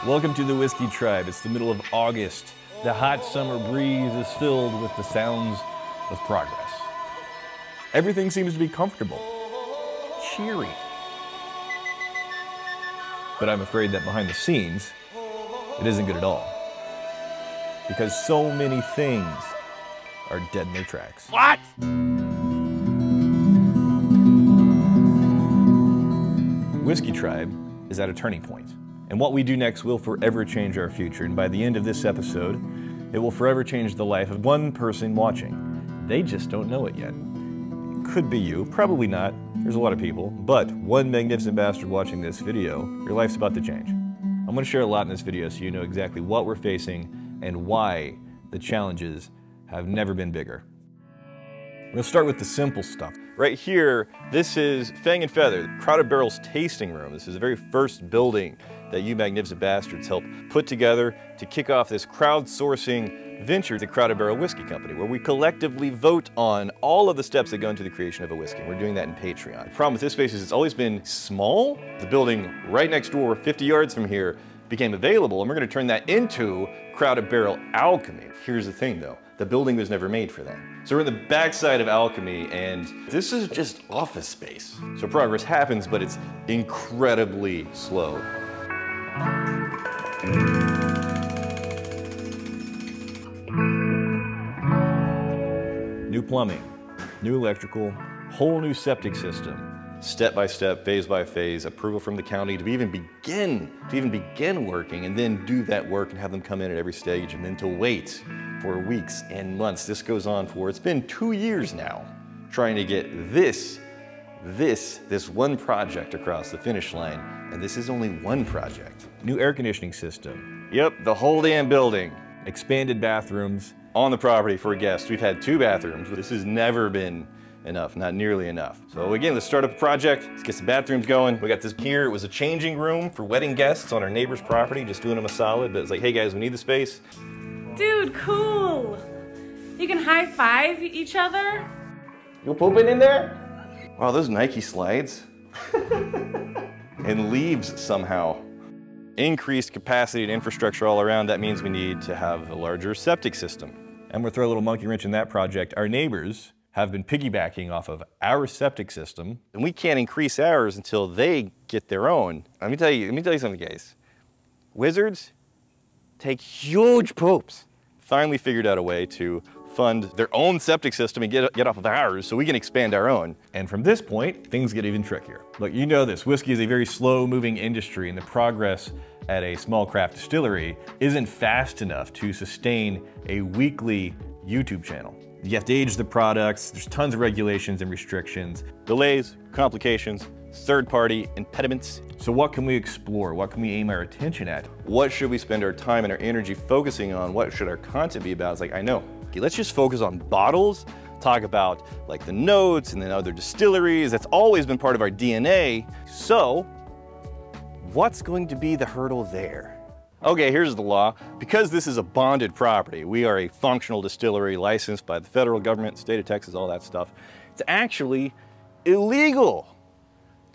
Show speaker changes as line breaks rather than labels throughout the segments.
Welcome to the Whiskey Tribe. It's the middle of August. The hot summer breeze is filled with the sounds of progress. Everything seems to be comfortable, cheery. But I'm afraid that behind the scenes, it isn't good at all. Because so many things are dead in their tracks.
What?
Whiskey Tribe is at a turning point. And what we do next will forever change our future. And by the end of this episode, it will forever change the life of one person watching. They just don't know it yet. It could be you, probably not. There's a lot of people. But one magnificent bastard watching this video, your life's about to change. I'm gonna share a lot in this video so you know exactly what we're facing and why the challenges have never been bigger. We'll start with the simple stuff. Right here, this is Fang and Feather, Crowded Barrel's tasting room. This is the very first building that you magnificent bastards helped put together to kick off this crowdsourcing venture, the Crowded Barrel Whiskey Company, where we collectively vote on all of the steps that go into the creation of a whiskey. We're doing that in Patreon. The problem with this space is it's always been small. The building right next door, 50 yards from here, became available, and we're gonna turn that into Crowded Barrel Alchemy. Here's the thing though, the building was never made for that. So we're in the backside of Alchemy, and this is just office space. So progress happens, but it's incredibly slow. New plumbing, new electrical, whole new septic system. Step by step, phase by phase, approval from the county to even begin working, and then do that work and have them come in at every stage, and then to wait for weeks and months. This goes on for, it's been 2 years now, trying to get this one project across the finish line, and this is only one project. New air conditioning system. Yep, the whole damn building. Expanded bathrooms on the property for guests. We've had 2 bathrooms, but this has never been enough, not nearly enough. So again, let's start up a project, let's get some bathrooms going. We got this here, it was a changing room for wedding guests on our neighbor's property, just doing them a solid, but it's like, hey guys, we need the space.
Dude, cool. You can high five each other.
You pooping in there? Wow, those Nike slides. And leaves somehow. Increased capacity and infrastructure all around, that means we need to have a larger septic system. And we'll throw a little monkey wrench in that project. Our neighbors have been piggybacking off of our septic system, and we can't increase ours until they get their own. Let me tell you something, guys. Wizards take huge poops. Finally figured out a way to fund their own septic system and get off of ours so we can expand our own. And from this point, things get even trickier. Look, you know this, whiskey is a very slow-moving industry, and the progress at a small craft distillery isn't fast enough to sustain a weekly YouTube channel. You have to age the products, there's tons of regulations and restrictions. Delays, complications, third-party impediments. So what can we explore? What can we aim our attention at? What should we spend our time and our energy focusing on? What should our content be about? It's like, I know. Okay, let's just focus on bottles, talk about like the notes and then other distilleries. That's always been part of our DNA. So what's going to be the hurdle there? Okay, here's the law. Because this is a bonded property, we are a functional distillery licensed by the federal government, state of Texas, all that stuff. It's actually illegal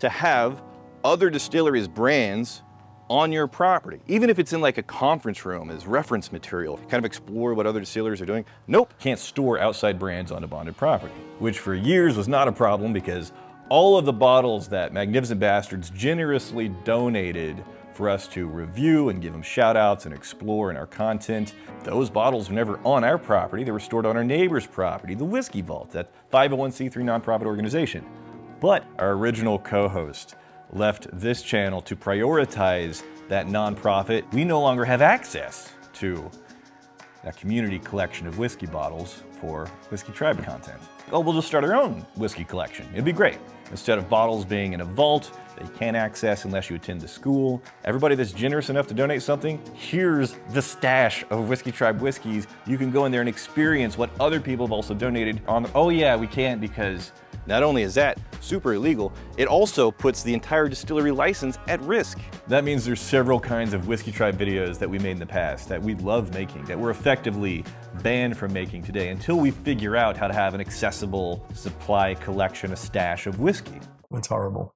to have other distilleries' brands on your property, even if it's in like a conference room as reference material, kind of explore what other distilleries are doing. Nope, can't store outside brands on a bonded property, which for years was not a problem because all of the bottles that magnificent bastards generously donated for us to review and give them shout outs and explore in our content, those bottles were never on our property, they were stored on our neighbor's property, the Whiskey Vault, that 501c3 nonprofit organization. But our original co-host left this channel to prioritize that nonprofit. We no longer have access to that community collection of whiskey bottles for Whiskey Tribe content. Oh, we'll just start our own whiskey collection. It'd be great. Instead of bottles being in a vault that you can't access unless you attend the school, everybody that's generous enough to donate something, here's the stash of Whiskey Tribe whiskeys. You can go in there and experience what other people have also donated on. Oh yeah, we can't because not only is that super illegal, it also puts the entire distillery license at risk. That means there's several kinds of Whiskey Tribe videos that we made in the past that we love making, that we're effectively banned from making today until we figure out how to have an accessible supply, collection, a stash of whiskey.
That's horrible.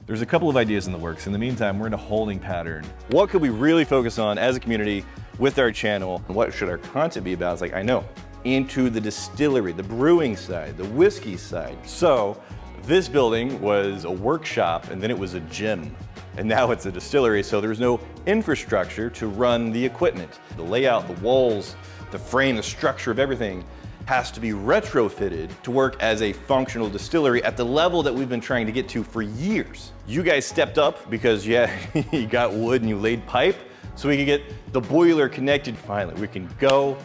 There's a couple of ideas in the works. In the meantime, we're in a holding pattern. What could we really focus on as a community with our channel? And what should our content be about? It's like, I know, into the distillery, the brewing side, the whiskey side. So this building was a workshop and then it was a gym. And now it's a distillery, so there's no infrastructure to run the equipment. The layout, the walls, the frame, the structure of everything has to be retrofitted to work as a functional distillery at the level that we've been trying to get to for years. You guys stepped up because, yeah, you got wood and you laid pipe, so we could get the boiler connected finally. We can go,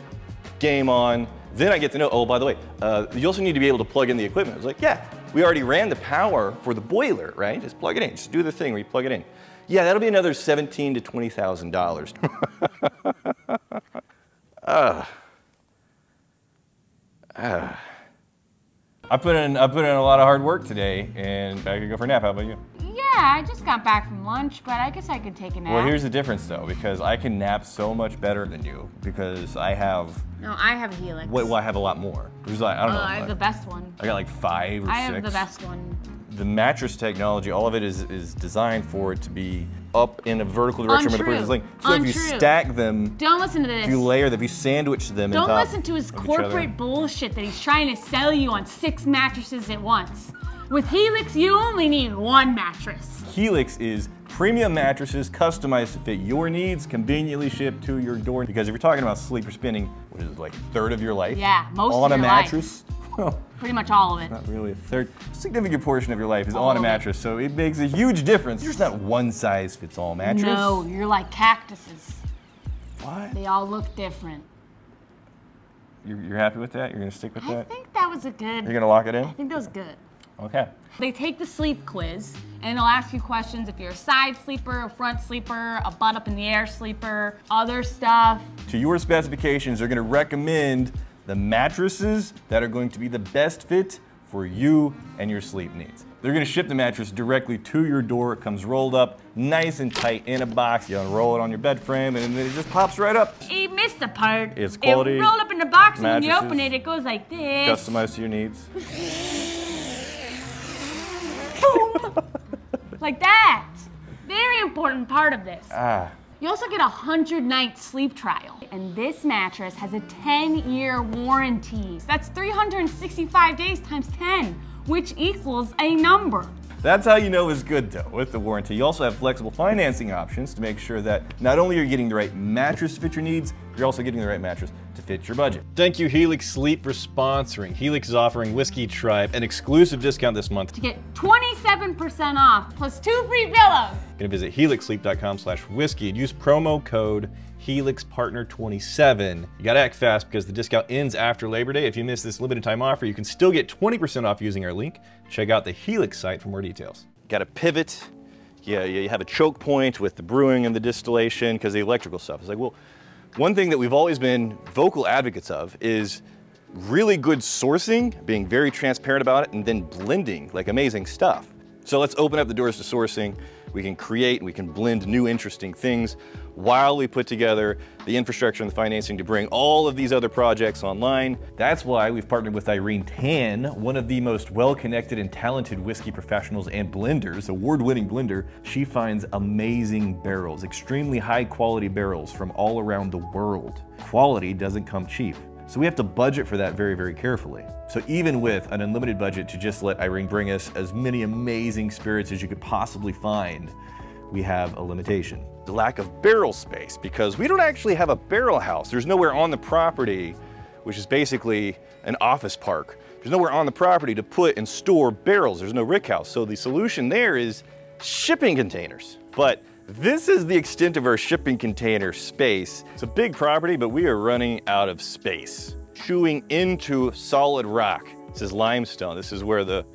game on. Then I get to know, oh, by the way, you also need to be able to plug in the equipment. I was like, yeah, we already ran the power for the boiler, right? Just plug it in, just do the thing where you plug it in. Yeah, that'll be another $17,000 to $20,000. I put in a lot of hard work today, and I could go for a nap. How about you?
Yeah, I just got back from lunch, but I guess I could take a nap.
Well, here's the difference though, because I can nap so much better than you, because I have...
No, I have a Helix.
Well, I have a lot more. There's like, I don't know.
I have the best one.
I got like 5 or 6.
I have the best one.
The mattress technology, all of it is designed for it to be up in a vertical direction where the person's laying. So if you stack them,
don't listen to this.
If you layer them, if you sandwich them,
don't listen to his corporate bullshit that he's trying to sell you on 6 mattresses at once. With Helix, you only need 1 mattress.
Helix is premium mattresses customized to fit your needs, conveniently shipped to your door. Because if you're talking about sleep or spending, what is it, like a third of your life?
Yeah, most
on
of your
a mattress.
Life. Pretty much all of it.
Not really a third. A significant portion of your life is on a mattress, so it makes a huge difference. There's not one size fits all mattress.
No, you're like cactuses.
What?
They all look different.
You're happy with that? You're gonna stick with that?
I think that was a good...
You're gonna lock it in?
I think that was good.
Okay.
They take the sleep quiz, and they'll ask you questions if you're a side sleeper, a front sleeper, a butt up in the air sleeper, other stuff.
To your specifications, they're gonna recommend the mattresses that are going to be the best fit for you and your sleep needs. They're gonna ship the mattress directly to your door. It comes rolled up, nice and tight in a box. You unroll it on your bed frame, and then it just pops right up.
You missed the part.
It's quality.
It rolled up in the box, and when you open it, it goes like this.
Customized to your needs.
Boom! Like that. Very important part of this. You also get a 100-night sleep trial. And this mattress has a 10-year warranty. That's 365 days times 10, which equals a number.
That's how you know it's good though, with the warranty. You also have flexible financing options to make sure that not only are you getting the right mattress to fit your needs, you're also getting the right mattress to fit your budget. Thank you Helix Sleep for sponsoring. Helix is offering Whiskey Tribe an exclusive discount this month.
To get 27% off plus 2 free pillows.
You're gonna visit helixsleep.com/whiskey and use promo code HelixPartner27. You gotta act fast because the discount ends after Labor Day. If you miss this limited time offer, you can still get 20% off using our link. Check out the Helix site for more details. Got a pivot. Yeah, you have a choke point with the brewing and the distillation because the electrical stuff. It's like, well, one thing that we've always been vocal advocates of is really good sourcing, being very transparent about it, and then blending like amazing stuff. So let's open up the doors to sourcing. We can create, we can blend new interesting things while we put together the infrastructure and the financing to bring all of these other projects online. That's why we've partnered with Irene Tan, one of the most well-connected and talented whiskey professionals and blenders, award-winning blender. She finds amazing barrels, extremely high-quality barrels from all around the world. Quality doesn't come cheap. So we have to budget for that very, very carefully. So even with an unlimited budget to just let Irene bring us as many amazing spirits as you could possibly find, we have a limitation. The lack of barrel space, because we don't actually have a barrel house. There's nowhere on the property, which is basically an office park. There's nowhere on the property to put and store barrels. There's no rick house. So the solution there is shipping containers. But this is the extent of our shipping container space. It's a big property, but we are running out of space. Chewing into solid rock. This is limestone. This is where the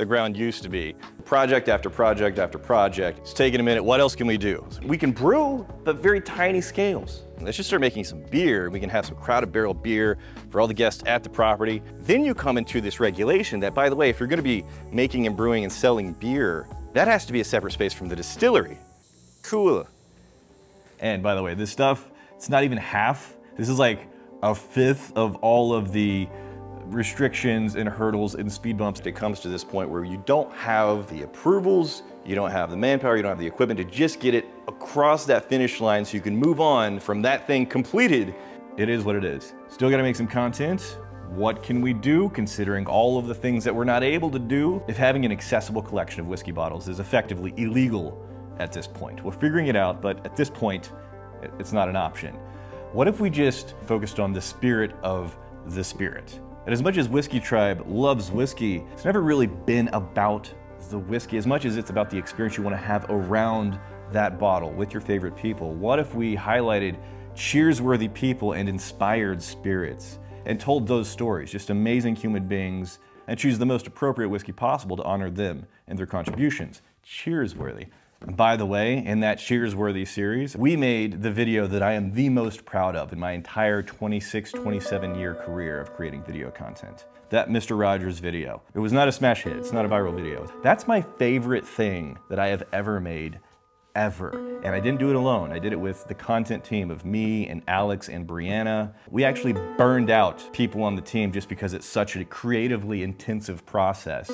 ground used to be. Project after project after project. It's taking a minute. What else can we do? We can brew, but very tiny scales. Let's just start making some beer. We can have some crowded barrel beer for all the guests at the property. Then you come into this regulation that, by the way, if you're gonna be making and brewing and selling beer, that has to be a separate space from the distillery. Cool. And by the way, this stuff, it's not even half. This is like a fifth of all of the restrictions and hurdles and speed bumps. It comes to this point where you don't have the approvals, you don't have the manpower, you don't have the equipment to just get it across that finish line so you can move on from that thing completed. It is what it is. Still gotta make some content. What can we do considering all of the things that we're not able to do if having an accessible collection of whiskey bottles is effectively illegal at this point? We're figuring it out, but at this point, it's not an option. What if we just focused on the spirit of the spirit? And as much as Whiskey Tribe loves whiskey, it's never really been about the whiskey as much as it's about the experience you want to have around that bottle with your favorite people. What if we highlighted cheers-worthy people and inspired spirits and told those stories, just amazing human beings, and choose the most appropriate whiskey possible to honor them and their contributions? Cheers-worthy. By the way, in that Cheers-worthy series, we made the video that I am the most proud of in my entire 26, 27-year career of creating video content. That Mr. Rogers video. It was not a smash hit, it's not a viral video. That's my favorite thing that I have ever made, ever. And I didn't do it alone. I did it with the content team of me and Alex and Brianna. We actually burned out people on the team just because it's such a creatively intensive process.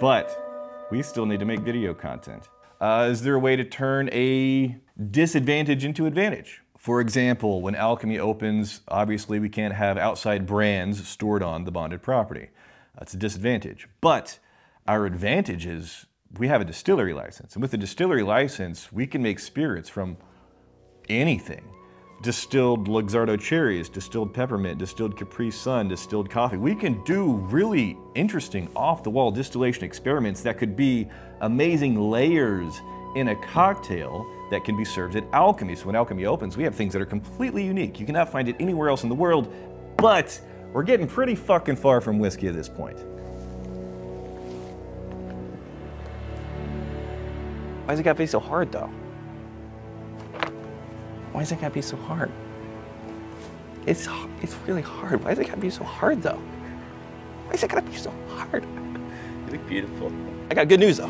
But we still need to make video content. Is there a way to turn a disadvantage into advantage? For example, when Alchemy opens, obviously we can't have outside brands stored on the bonded property. That's a disadvantage. But our advantage is we have a distillery license. And with the distillery license, we can make spirits from anything. Distilled Luxardo cherries, distilled peppermint, distilled Capri Sun, distilled coffee. We can do really interesting off-the-wall distillation experiments that could be amazing layers in a cocktail that can be served at Alchemy. So when Alchemy opens, we have things that are completely unique. You cannot find it anywhere else in the world, but we're getting pretty fucking far from whiskey at this point.
Why's it gotta be so hard, though? Why is it gotta be so hard? It's really hard. Why is it gotta be so hard, though? Why is it gotta be so hard? You look beautiful. I got good news, though.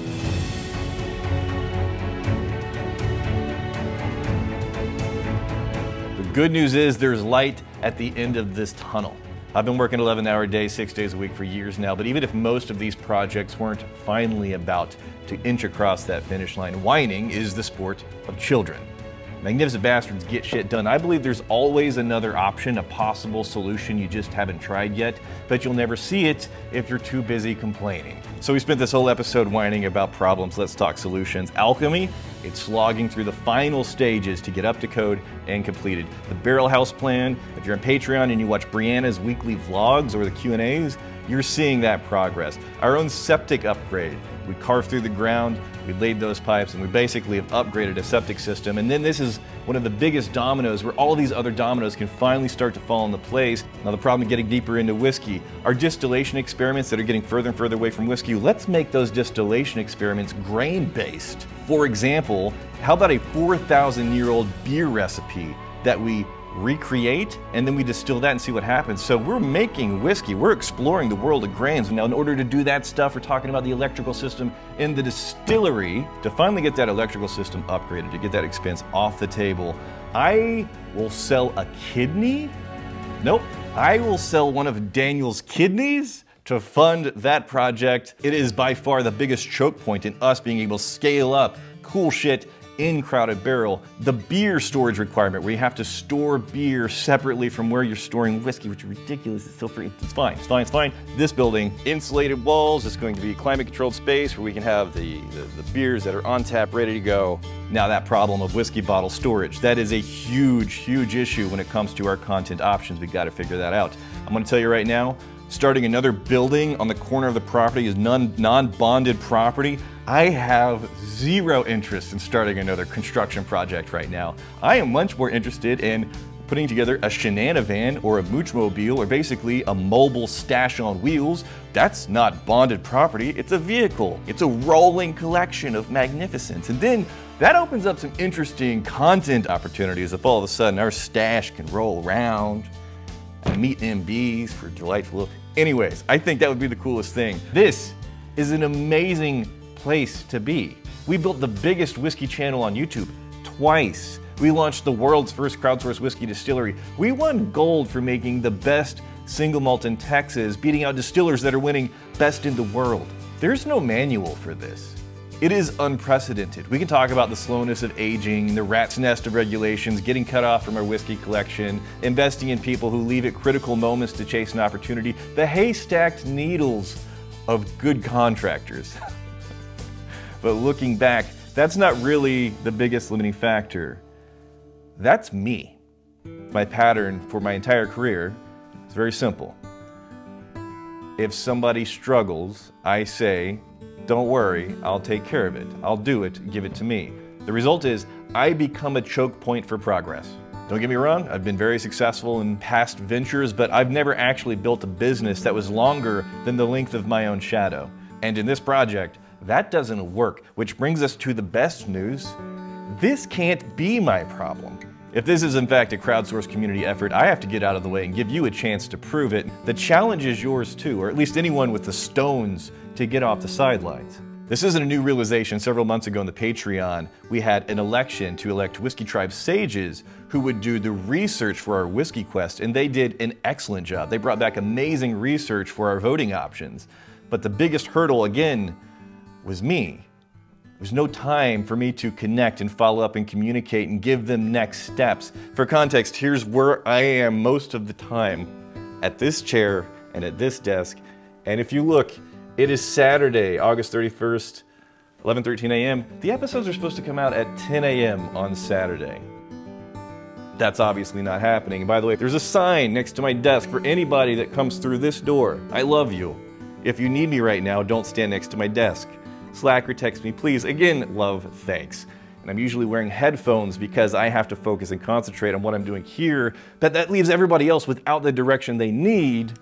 The good news is there's light at the end of this tunnel. I've been working 11-hour days, 6 days a week for years now, but even if most of these projects weren't finally about to inch across that finish line, whining is the sport of children. Magnificent bastards get shit done. I believe there's always another option, a possible solution you just haven't tried yet, but you'll never see it if you're too busy complaining. So we spent this whole episode whining about problems. Let's talk solutions. Alchemy, it's slogging through the final stages to get up to code and completed. The Barrel House plan, if you're on Patreon and you watch Brianna's weekly vlogs or the Q&As, you're seeing that progress. Our own septic upgrade. We carved through the ground, we laid those pipes, and we basically have upgraded a septic system. And then this is one of the biggest dominoes where all these other dominoes can finally start to fall into place. Now the problem of getting deeper into whiskey, our distillation experiments that are getting further and further away from whiskey, let's make those distillation experiments grain-based. For example, how about a 4,000-year-old beer recipe that we recreate and then we distill that and see what happens? So we're making whiskey, we're exploring the world of grains. Now in order to do that stuff, we're talking about the electrical system in the distillery. To finally get that electrical system upgraded, to get that expense off the table, I will sell a kidney? Nope, I will sell one of Daniel's kidneys to fund that project. It is by far the biggest choke point in us being able to scale up cool shit in Crowded Barrel. The beer storage requirement where you have to store beer separately from where you're storing whiskey, which is ridiculous. It's still free. It's fine. It's fine. It's fine. This building, insulated walls. It's going to be a climate-controlled space where we can have the beers that are on tap, ready to go. Now that problem of whiskey bottle storage, that is a huge, huge issue when it comes to our content options. We got to figure that out. I'm going to tell you right now, starting another building on the corner of the property is non-bonded property. I have zero interest in starting another construction project right now. I am much more interested in putting together a shenanivan or a moochmobile or basically a mobile stash on wheels. That's not bonded property, it's a vehicle. It's a rolling collection of magnificence. And then that opens up some interesting content opportunities if all of a sudden our stash can roll around and meet MBs for delightful. Anyways, I think that would be the coolest thing. This is an amazing place to be. We built the biggest whiskey channel on YouTube twice. We launched the world's first crowdsourced whiskey distillery. We won gold for making the best single malt in Texas, beating out distillers that are winning best in the world. There's no manual for this. It is unprecedented. We can talk about the slowness of aging, the rat's nest of regulations, getting cut off from our whiskey collection, investing in people who leave at critical moments to chase an opportunity, the haystacked needles of good contractors. But looking back, that's not really the biggest limiting factor. That's me. My pattern for my entire career is very simple. If somebody struggles, I say, don't worry, I'll take care of it. I'll do it, give it to me. The result is I become a choke point for progress. Don't get me wrong, I've been very successful in past ventures, but I've never actually built a business that was longer than the length of my own shadow. And in this project, that doesn't work, which brings us to the best news. This can't be my problem. If this is in fact a crowdsourced community effort, I have to get out of the way and give you a chance to prove it. The challenge is yours too, or at least anyone with the stones to get off the sidelines. This isn't a new realization. Several months ago on the Patreon, we had an election to elect Whiskey Tribe sages who would do the research for our Whiskey Quest, and they did an excellent job. They brought back amazing research for our voting options. But the biggest hurdle, again, was me. There's no time for me to connect and follow up and communicate and give them next steps. For context, here's where I am most of the time, at this chair and at this desk. And if you look, it is Saturday, August 31st, 11:13 a.m. The episodes are supposed to come out at 10 a.m. on Saturday. That's obviously not happening. And by the way, there's a sign next to my desk for anybody that comes through this door. I love you. If you need me right now, don't stand next to my desk. Slack or text me, please. Again, love, thanks. And I'm usually wearing headphones because I have to focus and concentrate on what I'm doing here, but that leaves everybody else without the direction they need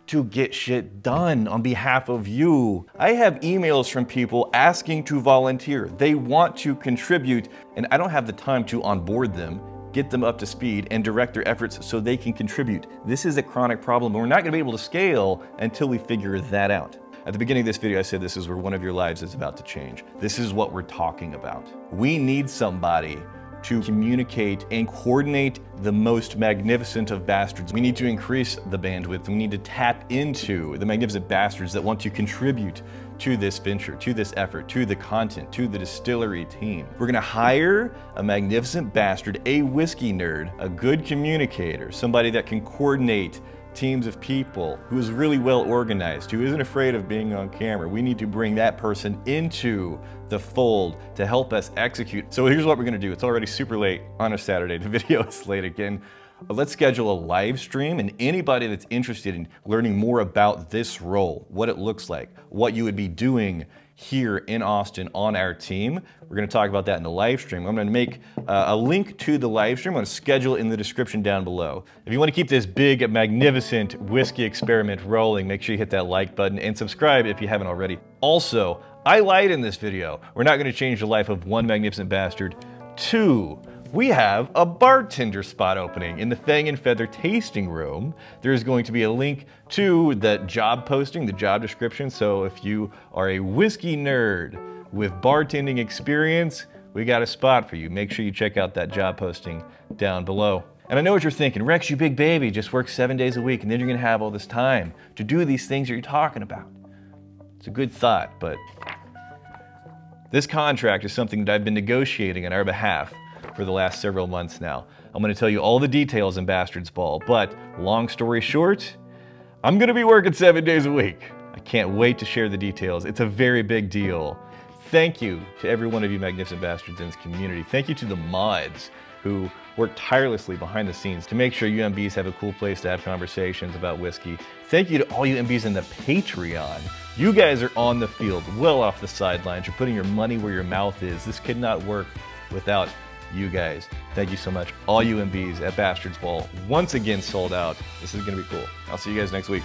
to get shit done on behalf of you. I have emails from people asking to volunteer. They want to contribute, and I don't have the time to onboard them, get them up to speed, and direct their efforts so they can contribute. This is a chronic problem, and we're not gonna be able to scale until we figure that out. At the beginning of this video, I said this is where one of your lives is about to change. This is what we're talking about. We need somebody to communicate and coordinate the most magnificent of bastards. We need to increase the bandwidth. We need to tap into the magnificent bastards that want to contribute to this venture, to this effort, to the content, to the distillery team. We're gonna hire a magnificent bastard, a whiskey nerd, a good communicator, somebody that can coordinate teams of people, who is really well organized, who isn't afraid of being on camera. We need to bring that person into the fold to help us execute. So here's what we're gonna do. It's already super late on a Saturday. The video is late again. Let's schedule a live stream, and anybody that's interested in learning more about this role, what it looks like, what you would be doing here in Austin on our team, we're going to talk about that in the live stream. I'm going to make a link to the live stream. I'm going to schedule it in the description down below. If you want to keep this big, magnificent whiskey experiment rolling, make sure you hit that like button and subscribe if you haven't already. Also, I lied in this video. We're not going to change the life of one magnificent bastard. 2, we have a bartender spot opening in the Fang and Feather tasting room. There's going to be a link to the job posting, the job description. So if you are a whiskey nerd with bartending experience, we got a spot for you. Make sure you check out that job posting down below. And I know what you're thinking, Rex, you big baby, just work 7 days a week and then you're gonna have all this time to do these things that you're talking about. It's a good thought, but this contract is something that I've been negotiating on our behalf for the last several months now. I'm gonna tell you all the details in Bastard's Ball, but long story short, I'm gonna be working 7 days a week. I can't wait to share the details. It's a very big deal. Thank you to every one of you magnificent bastards in this community. Thank you to the mods who work tirelessly behind the scenes to make sure UMBs have a cool place to have conversations about whiskey. Thank you to all UMBs in the Patreon. You guys are on the field, well off the sidelines. You're putting your money where your mouth is. This could not work without you guys. Thank you so much. All UMBs at Bastard's Ball, once again sold out. This is gonna be cool. I'll see you guys next week.